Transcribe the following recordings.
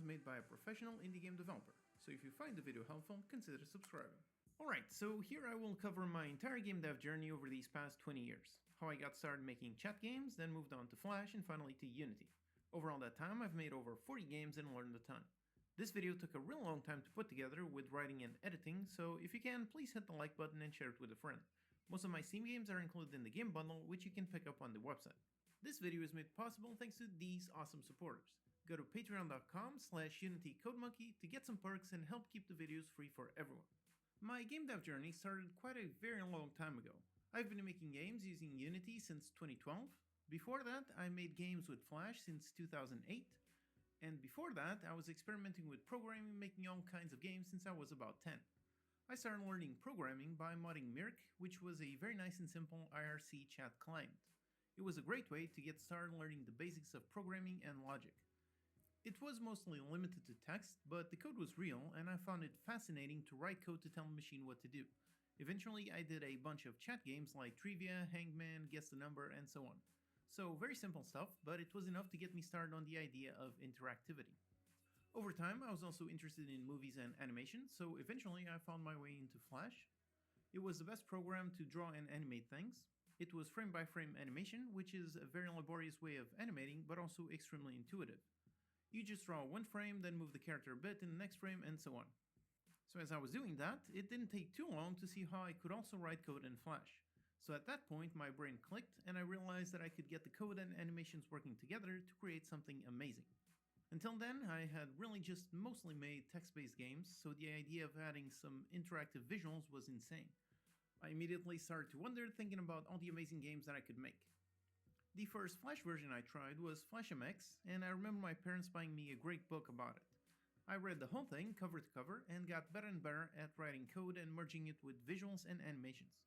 made by a professional indie game developer, so if you find the video helpful, consider subscribing. Alright, so here I will cover my entire game dev journey over these past 20 years. How I got started making chat games, then moved on to Flash, and finally to Unity. Over all that time, I've made over 40 games and learned a ton. This video took a real long time to put together with writing and editing, so if you can, please hit the like button and share it with a friend. Most of my Steam games are included in the game bundle, which you can pick up on the website. This video is made possible thanks to these awesome supporters. Go to patreon.com/unitycodemonkey to get some perks and help keep the videos free for everyone. My game dev journey started quite a very long time ago. I've been making games using Unity since 2012. Before that, I made games with Flash since 2008. And before that, I was experimenting with programming, making all kinds of games since I was about 10. I started learning programming by modding mIRC, which was a very nice and simple IRC chat client. It was a great way to get started learning the basics of programming and logic. It was mostly limited to text, but the code was real, and I found it fascinating to write code to tell the machine what to do. Eventually, I did a bunch of chat games like Trivia, Hangman, Guess the Number, and so on. So very simple stuff, but it was enough to get me started on the idea of interactivity. Over time, I was also interested in movies and animation, so eventually I found my way into Flash. It was the best program to draw and animate things. It was frame-by-frame animation, which is a very laborious way of animating, but also extremely intuitive. You just draw one frame, then move the character a bit in the next frame, and so on. So as I was doing that, it didn't take too long to see how I could also write code in Flash. So at that point, my brain clicked, and I realized that I could get the code and animations working together to create something amazing. Until then, I had really just mostly made text-based games, so the idea of adding some interactive visuals was insane. I immediately started to wonder, thinking about all the amazing games that I could make. The first Flash version I tried was Flash MX, and I remember my parents buying me a great book about it. I read the whole thing cover to cover and got better and better at writing code and merging it with visuals and animations.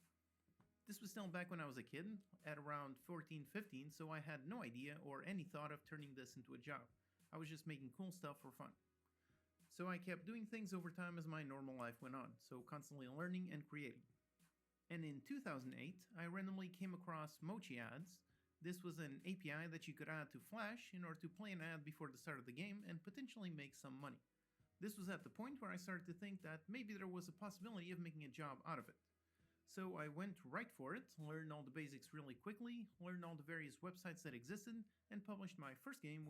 This was still back when I was a kid, at around 14-15, so I had no idea or any thought of turning this into a job. I was just making cool stuff for fun. So I kept doing things over time as my normal life went on, so constantly learning and creating. And in 2008, I randomly came across Mochi ads. This was an API that you could add to Flash in order to play an ad before the start of the game and potentially make some money. This was at the point where I started to think that maybe there was a possibility of making a job out of it. So I went right for it, learned all the basics really quickly, learned all the various websites that existed, and published my first game